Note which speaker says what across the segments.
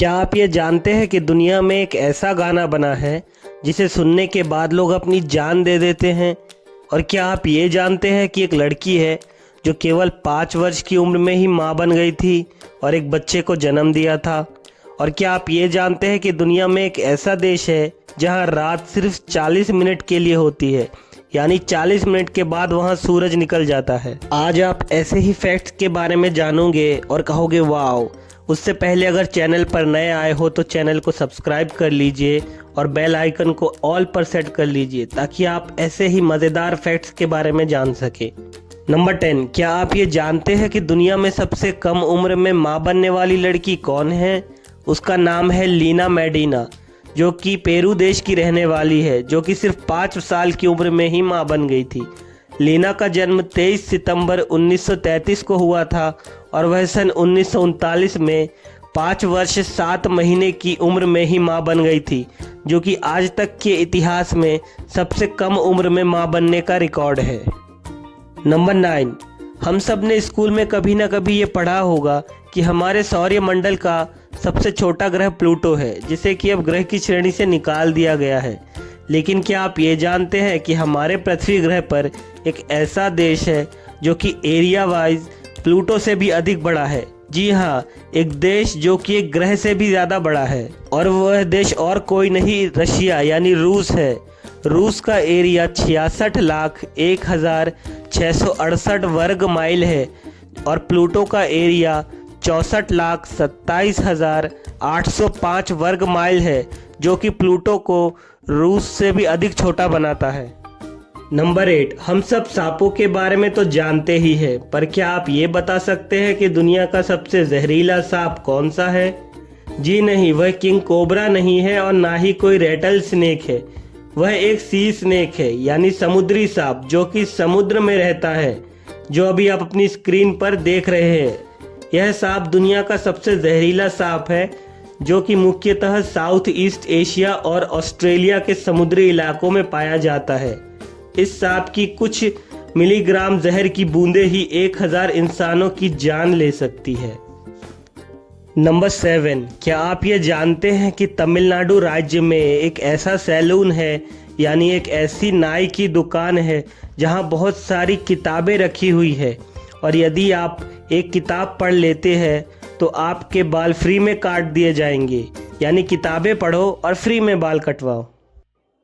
Speaker 1: क्या आप ये जानते हैं कि दुनिया में एक ऐसा गाना बना है जिसे सुनने के बाद लोग अपनी जान दे देते हैं? और क्या आप ये जानते हैं कि एक लड़की है जो केवल 5 वर्ष की उम्र में ही मां बन गई थी और एक बच्चे को जन्म दिया था? और क्या आप ये जानते हैं कि दुनिया में एक ऐसा देश है जहां रात सिर्फ 40 मिनट के लिए होती है, यानी 40 मिनट के बाद वहां सूरज निकल जाता है। आज आप ऐसे ही फैक्ट्स के बारे में जानोगे और कहोगे वाओ। उससे पहले अगर चैनल पर नए आए हो तो चैनल को सब्सक्राइब कर लीजिए और बेल आइकन को ऑल पर सेट कर लीजिए ताकि आप ऐसे ही मज़ेदार फैक्ट्स के बारे में जान सके। नंबर 10, क्या आप ये जानते हैं कि दुनिया में सबसे कम उम्र में मां बनने वाली लड़की कौन है? उसका नाम है लीना मेडिना, जो कि पेरू देश की रहने वाली है, जो कि सिर्फ 5 साल की उम्र में ही मां बन गई थी। लीना का जन्म 23 सितंबर 1933 को हुआ था और वह सन 1939 में 5 वर्ष 7 महीने की उम्र में ही मां बन गई थी, जो कि आज तक के इतिहास में सबसे कम उम्र में मां बनने का रिकॉर्ड है। नंबर 9, हम सब ने स्कूल में कभी ना कभी ये पढ़ा होगा कि हमारे सौरमंडल का सबसे छोटा ग्रह प्लूटो है, जिसे कि अब ग्रह की श्रेणी से निकाल दिया गया है। लेकिन क्या आप ये जानते हैं कि हमारे पृथ्वी ग्रह पर एक ऐसा देश है जो कि एरिया वाइज प्लूटो से भी अधिक बड़ा है? जी हाँ, एक देश जो कि एक ग्रह से भी ज़्यादा बड़ा है, और वह देश और कोई नहीं, रशिया यानी रूस है। रूस का एरिया 66,01,668 वर्ग माइल है और प्लूटो का एरिया 64,27,805 वर्ग माइल है, जो कि प्लूटो को रूस से भी अधिक छोटा बनाता है। नंबर 8, हम सब सांपों के बारे में तो जानते ही हैं, पर क्या आप ये बता सकते हैं कि दुनिया का सबसे जहरीला सांप कौन सा है? जी नहीं, वह किंग कोबरा नहीं है और ना ही कोई रेटल स्नेक है। वह एक सी स्नेक है, यानी समुद्री सांप, जो कि समुद्र में रहता है, जो अभी आप अपनी स्क्रीन पर देख रहे हैं। यह सांप दुनिया का सबसे जहरीला सांप है, जो कि मुख्यतः साउथ ईस्ट एशिया और ऑस्ट्रेलिया के समुद्री इलाकों में पाया जाता है। इस सांप की कुछ मिलीग्राम जहर की बूंदें ही 1000 इंसानों की जान ले सकती है। नंबर 7, क्या आप ये जानते हैं कि तमिलनाडु राज्य में एक ऐसा सैलून है, यानी एक ऐसी नाई की दुकान है जहां बहुत सारी किताबें रखी हुई है, और यदि आप एक किताब पढ़ लेते हैं तो आपके बाल फ्री में काट दिए जाएंगे। यानी किताबें पढ़ो और फ्री में बाल कटवाओ।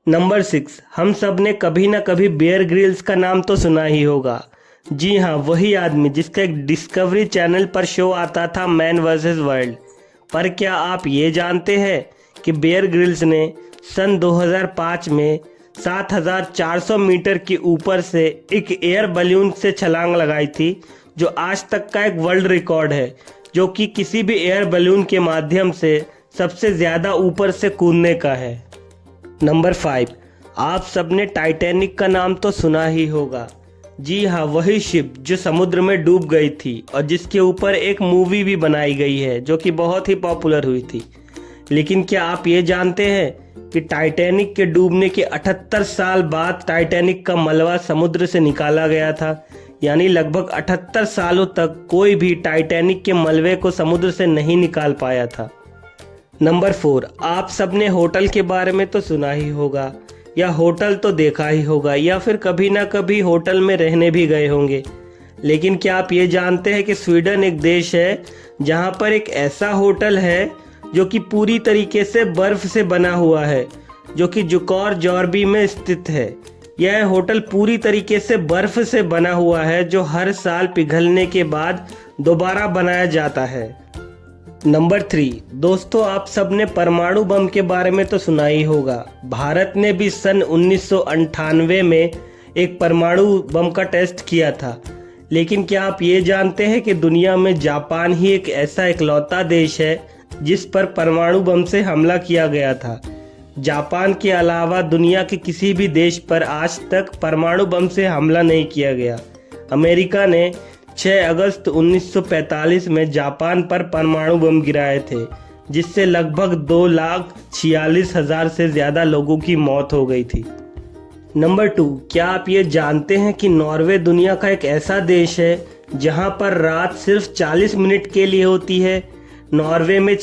Speaker 1: नंबर 6, हम सब ने कभी ना कभी बेयर ग्रिल्स का नाम तो सुना ही होगा। जी हाँ, वही आदमी जिसका एक डिस्कवरी चैनल पर शो आता था मैन वर्सेस वाइल्ड। पर क्या आप ये जानते हैं कि बेयर ग्रिल्स ने सन 2005 में 7400 मीटर के ऊपर से एक एयर बलून से छलांग लगाई थी, जो आज तक का एक वर्ल्ड रिकॉर्ड है, जो कि किसी भी एयर बलून के माध्यम से सबसे ज़्यादा ऊपर से कूदने का है। नंबर 5, आप सबने टाइटैनिक का नाम तो सुना ही होगा। जी हाँ, वही शिप जो समुद्र में डूब गई थी और जिसके ऊपर एक मूवी भी बनाई गई है, जो कि बहुत ही पॉपुलर हुई थी। लेकिन क्या आप ये जानते हैं कि टाइटैनिक के डूबने के 78 साल बाद टाइटैनिक का मलबा समुद्र से निकाला गया था? यानी लगभग 78 सालों तक कोई भी टाइटैनिक के मलबे को समुद्र से नहीं निकाल पाया था। नंबर 4, आप सबने होटल के बारे में तो सुना ही होगा, या होटल तो देखा ही होगा, या फिर कभी ना कभी होटल में रहने भी गए होंगे। लेकिन क्या आप ये जानते हैं कि स्वीडन एक देश है जहां पर एक ऐसा होटल है जो कि पूरी तरीके से बर्फ से बना हुआ है, जो कि जुकौर जॉर्बी में स्थित है। यह होटल पूरी तरीके से बर्फ से बना हुआ है, जो हर साल पिघलने के बाद दोबारा बनाया जाता है। नंबर 3, दोस्तों, आप सबने परमाणु बम के बारे में तो सुना ही होगा। भारत ने भी सन 1998 में एक परमाणु बम का टेस्ट किया था। लेकिन क्या आप ये जानते हैं कि दुनिया में जापान ही एक ऐसा इकलौता देश है जिस पर परमाणु बम से हमला किया गया था? जापान के अलावा दुनिया के किसी भी देश पर आज तक परमाणु बम से हमला नहीं किया गया। अमेरिका ने 6 अगस्त 1945 में जापान पर परमाणु बम गिराए थे, जिससे लगभग 2,46,000 से ज़्यादा लोगों की मौत हो गई थी। नंबर 2, क्या आप ये जानते हैं कि नॉर्वे दुनिया का एक ऐसा देश है जहां पर रात सिर्फ 40 मिनट के लिए होती है? नॉर्वे में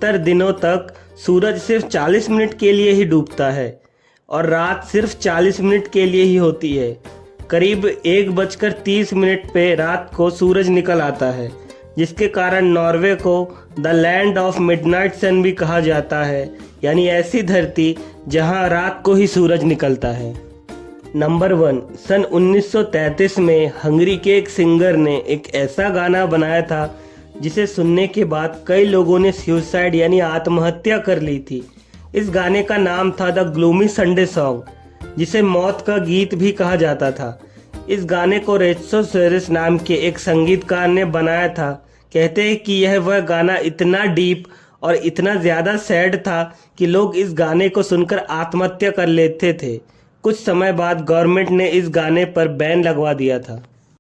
Speaker 1: अधिकतर दिनों तक सूरज सिर्फ 40 मिनट के लिए ही डूबता है और रात सिर्फ 40 मिनट के लिए ही होती है। करीब 1:30 पे रात को सूरज निकल आता है, जिसके कारण नॉर्वे को द लैंड ऑफ मिडनाइट सन भी कहा जाता है, यानी ऐसी धरती जहां रात को ही सूरज निकलता है। नंबर 1, सन 1933 में हंगरी के एक सिंगर ने एक ऐसा गाना बनाया था जिसे सुनने के बाद कई लोगों ने सुसाइड यानी आत्महत्या कर ली थी। इस गाने का नाम था द ग्लूमी संडे सॉन्ग, जिसे मौत का गीत भी कहा जाता था। इस गाने को रेचो सेरिस नाम के एक संगीतकार ने बनाया था। कहते हैं कि यह वह गाना इतना डीप और इतना ज़्यादा सैड था कि लोग इस गाने को सुनकर आत्महत्या कर लेते थे। कुछ समय बाद गवर्नमेंट ने इस गाने पर बैन लगवा दिया था।